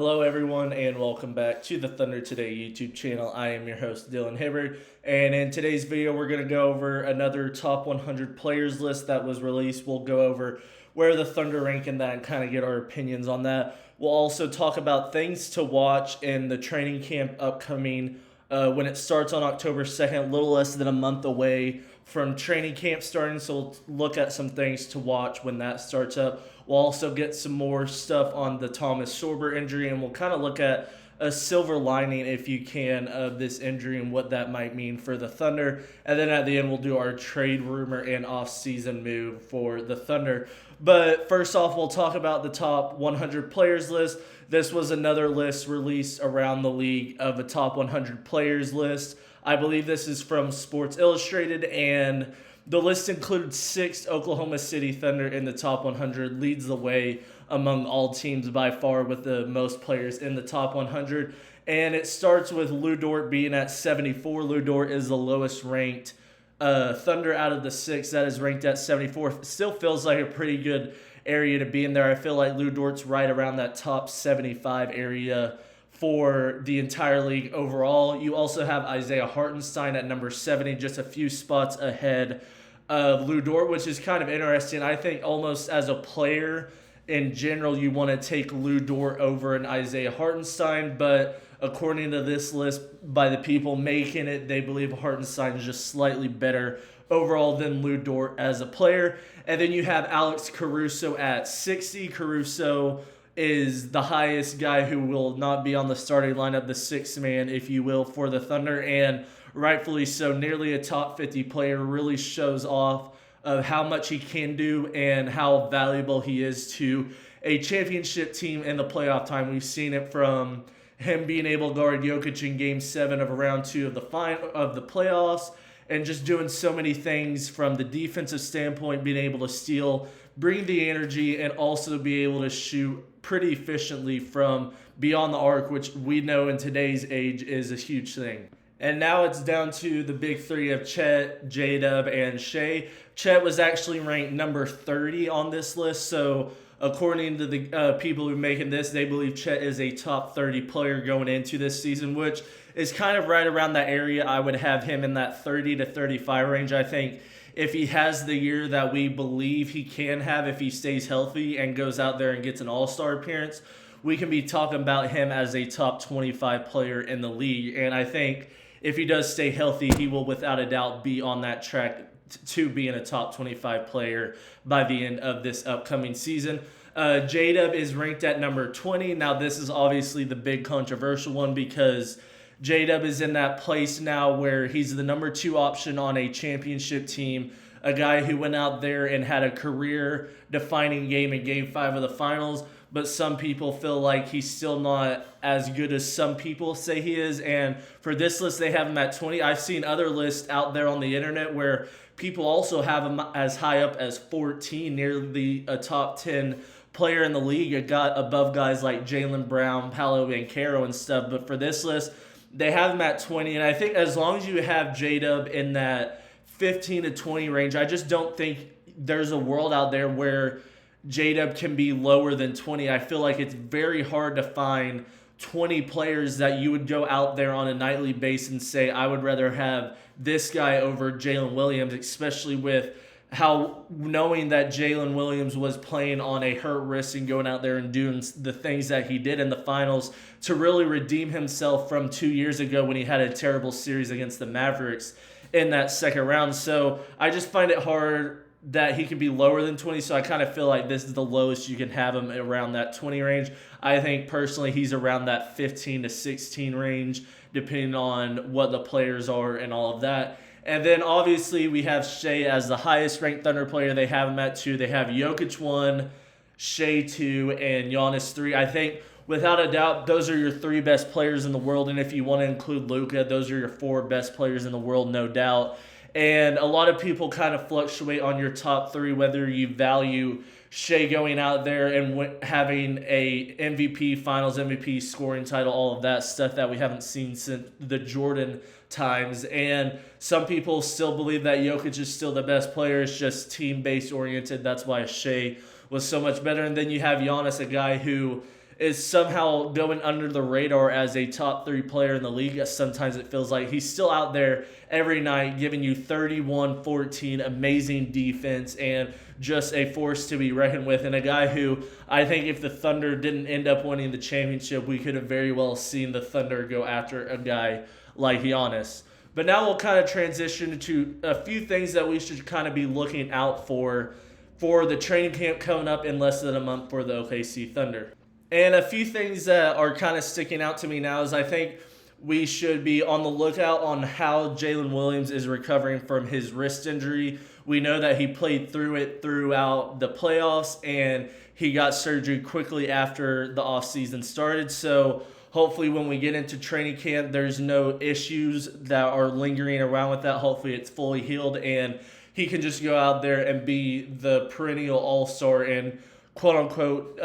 Hello, everyone, and welcome back to the Thunder Today YouTube channel. I am your host, Dylan Hibbard, and in today's video, we're going to go over another top 100 players list that was released. We'll go over where the Thunder rank in that and kind of get our opinions on that. We'll also talk about things to watch in the training camp upcoming when it starts on October 2nd, a little less than a month away from training camp starting. So we'll look at some things to watch when that starts up. We'll also get some more stuff on the Thomas Sorber injury, and we'll kind of look at a silver lining, if you can, of this injury and what that might mean for the Thunder. And then at the end, we'll do our trade rumor and off-season move for the Thunder. But first off, we'll talk about the top 100 players list. This was another list released around the league of a top 100 players list. I believe this is from Sports Illustrated, and the list includes 6 Oklahoma City Thunder in the top 100, leads the way among all teams by far with the most players in the top 100. And it starts with Lou Dort being at 74. Lou Dort is the lowest ranked Thunder out of the 6 that is ranked at 74. Still feels like a pretty good area to be in there. I feel like Lou Dort's right around that top 75 area for the entire league overall. You also have Isaiah Hartenstein at number 70, just a few spots ahead of Lou Dort, which is kind of interesting. I think almost as a player in general, you want to take Lou Dort over an Isaiah Hartenstein, but according to this list by the people making it, they believe Hartenstein is just slightly better overall than Lou Dort as a player. And then you have Alex Caruso at 60. Caruso is the highest guy who will not be on the starting lineup, the sixth man, if you will, for the Thunder, and rightfully so. Nearly a top 50 player, really shows off of how much he can do and how valuable he is to a championship team in the playoff time. We've seen it from him being able to guard Jokic in Game 7 of round 2 of the playoffs, and just doing so many things from the defensive standpoint, being able to steal, bring the energy, and also be able to shoot pretty efficiently from beyond the arc, which we know in today's age is a huge thing. And now it's down to the big three of Chet, J-Dub, and Shea. Chet was actually ranked number 30 on this list, so according to the people who are making this, they believe Chet is a top 30 player going into this season, which is kind of right around that area. I would have him in that 30 to 35 range. I think if he has the year that we believe he can have, if he stays healthy and goes out there and gets an all-star appearance, we can be talking about him as a top 25 player in the league. And I think if he does stay healthy, he will without a doubt be on that track to being a top 25 player by the end of this upcoming season. J-Dub is ranked at number 20. Now, this is obviously the big controversial one because J-Dub is in that place now where he's the number 2 option on a championship team, a guy who went out there and had a career-defining game in Game 5 of the finals, but some people feel like he's still not as good as some people say he is. And for this list, they have him at 20. I've seen other lists out there on the internet where people also have him as high up as 14, nearly a top 10 player in the league. It got above guys like Jaylen Brown, Paolo Banchero, and stuff. But for this list, they have him at 20. And I think as long as you have J-Dub in that 15 to 20 range, I just don't think there's a world out there where J-Dub can be lower than 20. I feel like it's very hard to find 20 players that you would go out there on a nightly basis and say, I would rather have this guy over Jalen Williams, especially with how knowing that Jalen Williams was playing on a hurt wrist and going out there and doing the things that he did in the finals to really redeem himself from 2 years ago when he had a terrible series against the Mavericks in that second round. So I just find it hard that he can be lower than 20, so I kind of feel like this is the lowest you can have him, around that 20 range. I think personally he's around that 15 to 16 range, depending on what the players are and all of that. And then obviously we have Shea as the highest ranked Thunder player. They have him at 2. They have Jokic 1, Shea 2, and Giannis 3. I think without a doubt those are your 3 best players in the world, and if you want to include Luka, those are your 4 best players in the world, no doubt. And a lot of people kind of fluctuate on your top 3, whether you value Shea going out there and having a MVP, Finals MVP, scoring title, all of that stuff that we haven't seen since the Jordan times. And some people still believe that Jokic is still the best player. It's just team-based oriented. That's why Shea was so much better. And then you have Giannis, a guy who is somehow going under the radar as a top 3 player in the league. Sometimes it feels like he's still out there every night giving you 31-14, amazing defense, and just a force to be reckoned with, and a guy who I think if the Thunder didn't end up winning the championship, we could have very well seen the Thunder go after a guy like Giannis. But now we'll kind of transition to a few things that we should kind of be looking out for the training camp coming up in less than a month for the OKC Thunder. And a few things that are kind of sticking out to me now is I think we should be on the lookout on how Jalen Williams is recovering from his wrist injury. We know that he played through it throughout the playoffs, and he got surgery quickly after the offseason started. So hopefully when we get into training camp, there's no issues that are lingering around with that. Hopefully it's fully healed, and he can just go out there and be the perennial all-star and quote-unquote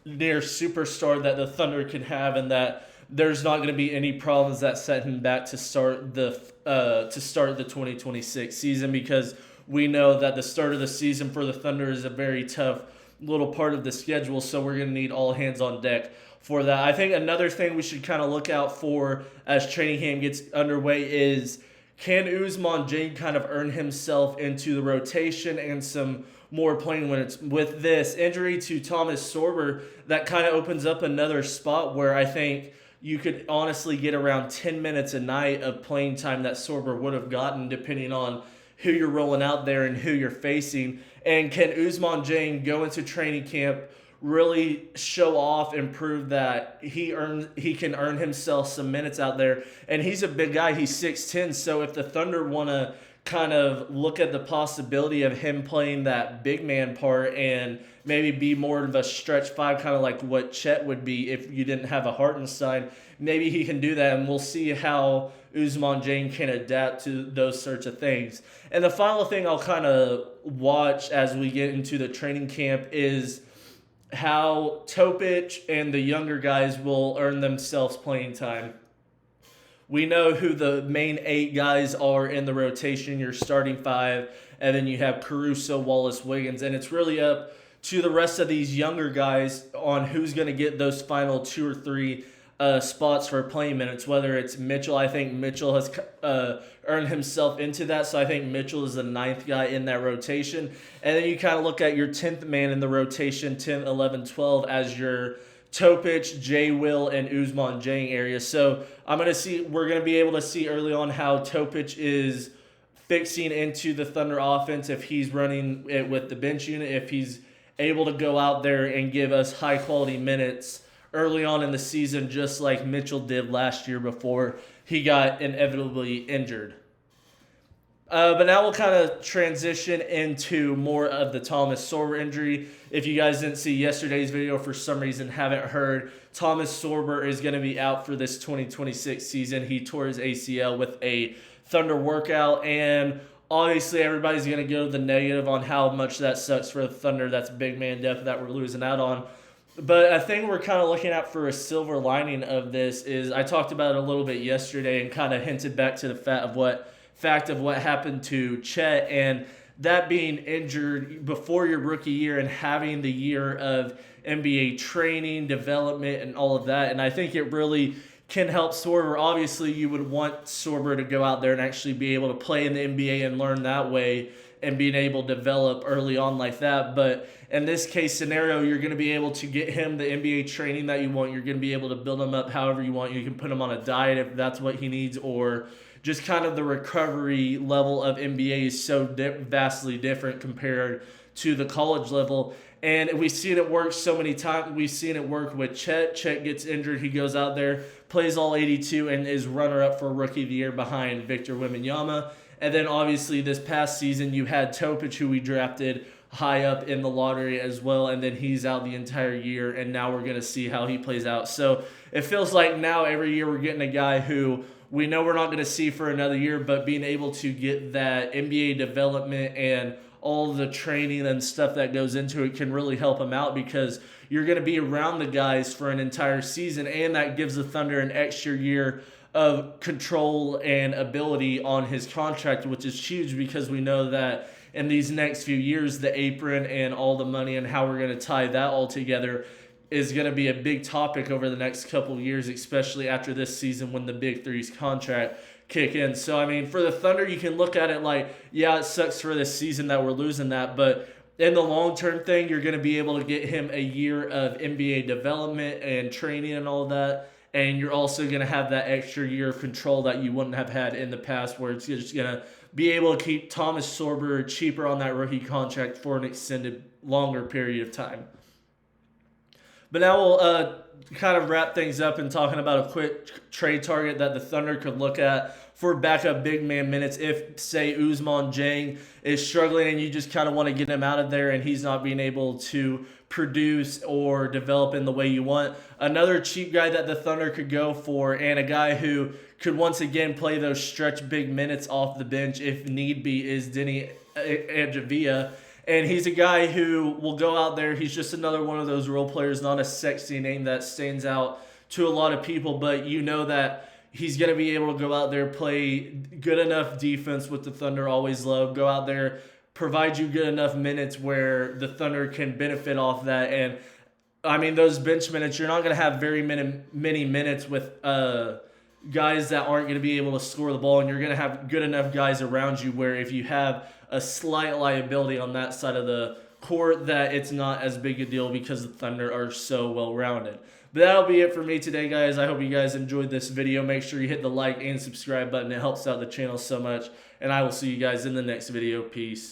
near superstar that the Thunder can have, and that there's not going to be any problems that set him back to start the 2026 season, because we know that the start of the season for the Thunder is a very tough little part of the schedule, so we're going to need all hands on deck for that. I think another thing we should kind of look out for as training camp gets underway is, can Ousmane Dieng kind of earn himself into the rotation and some more playing minutes? With this injury to Thomas Sorber, that kind of opens up another spot where I think you could honestly get around 10 minutes a night of playing time that Sorber would have gotten, depending on who you're rolling out there and who you're facing. And can Ousmane Dieng go into training camp, really show off and prove that he can earn himself some minutes out there? And he's a big guy. He's 6'10", so if the Thunder want to kind of look at the possibility of him playing that big man part and maybe be more of a stretch 5, kind of like what Chet would be if you didn't have a Hartenstein, maybe he can do that, and we'll see how Ousmane Dieng can adapt to those sorts of things. And the final thing I'll kind of watch as we get into the training camp is how Topic and the younger guys will earn themselves playing time. We know who the main 8 guys are in the rotation, your starting 5, and then you have Caruso, Wallace, Wiggins, and it's really up to the rest of these younger guys on who's going to get those final 2 or 3 spots for playing minutes, whether it's Mitchell. I think Mitchell has earned himself into that, so I think Mitchell is the 9th guy in that rotation. And then you kind of look at your 10th man in the rotation, 10, 11, 12 as your Topic, J. Will, and Ousmane Dieng area. So we're going to be able to see early on how Topic is fixing into the Thunder offense, if he's running it with the bench unit, if he's able to go out there and give us high-quality minutes early on in the season, just like Mitchell did last year before he got inevitably injured. But now we'll kind of transition into more of the Thomas Sorber injury. If you guys didn't see yesterday's video, for some reason haven't heard, Thomas Sorber is going to be out for this 2026 season. He tore his ACL with a Thunder workout, and obviously everybody's going to go to the negative on how much that sucks for the Thunder. That's big man depth that we're losing out on. But a thing we're kind of looking at for a silver lining of this is, I talked about it a little bit yesterday and kind of hinted back to the fact of what happened to Chet, and that being injured before your rookie year and having the year of NBA training, development, and all of that. And I think it really can help Sorber. Obviously, you would want Sorber to go out there and actually be able to play in the NBA and learn that way and being able to develop early on like that. But in this case scenario, you're going to be able to get him the NBA training that you want. You're going to be able to build him up however you want. You can put him on a diet if that's what he needs, or just kind of the recovery level of NBA is so vastly different compared to the college level. And we've seen it work so many times. We've seen it work with Chet. Chet gets injured. He goes out there, plays all 82, and is runner-up for Rookie of the Year behind Victor Wembanyama. And then obviously this past season you had Topic, who we drafted high up in the lottery as well, and then he's out the entire year, and now we're going to see how he plays out. So it feels like now every year we're getting a guy who we know we're not going to see for another year, but being able to get that NBA development and all the training and stuff that goes into it can really help him out, because you're going to be around the guys for an entire season, and that gives the Thunder an extra year of control and ability on his contract, which is huge, because we know that in these next few years, the apron and all the money and how we're going to tie that all together is going to be a big topic over the next couple of years, especially after this season when the Big Three's contract kick in. So, I mean, for the Thunder, you can look at it like, yeah, it sucks for this season that we're losing that, but in the long-term thing, you're going to be able to get him a year of NBA development and training and all that, and you're also going to have that extra year of control that you wouldn't have had in the past, where it's just going to be able to keep Thomas Sorber cheaper on that rookie contract for an extended, longer period of time. But now we'll kind of wrap things up and talking about a quick trade target that the Thunder could look at for backup big man minutes if, say, Ousmane Dieng is struggling and you just kind of want to get him out of there and he's not being able to produce or develop in the way you want. Another cheap guy that the Thunder could go for, and a guy who could once again play those stretch big minutes off the bench if need be, is Denny Adjavia. And he's a guy who will go out there. He's just another one of those role players, not a sexy name that stands out to a lot of people, but you know that he's going to be able to go out there, play good enough defense, with the Thunder always love, go out there, provide you good enough minutes where the Thunder can benefit off that. And, I mean, those bench minutes, you're not going to have very many minutes with guys that aren't going to be able to score the ball, and you're going to have good enough guys around you where if you have a slight liability on that side of the court, that it's not as big a deal because the Thunder are so well-rounded. But that'll be it for me today, guys. I hope you guys enjoyed this video. Make sure you hit the like and subscribe button. It helps out the channel so much. And I will see you guys in the next video. Peace.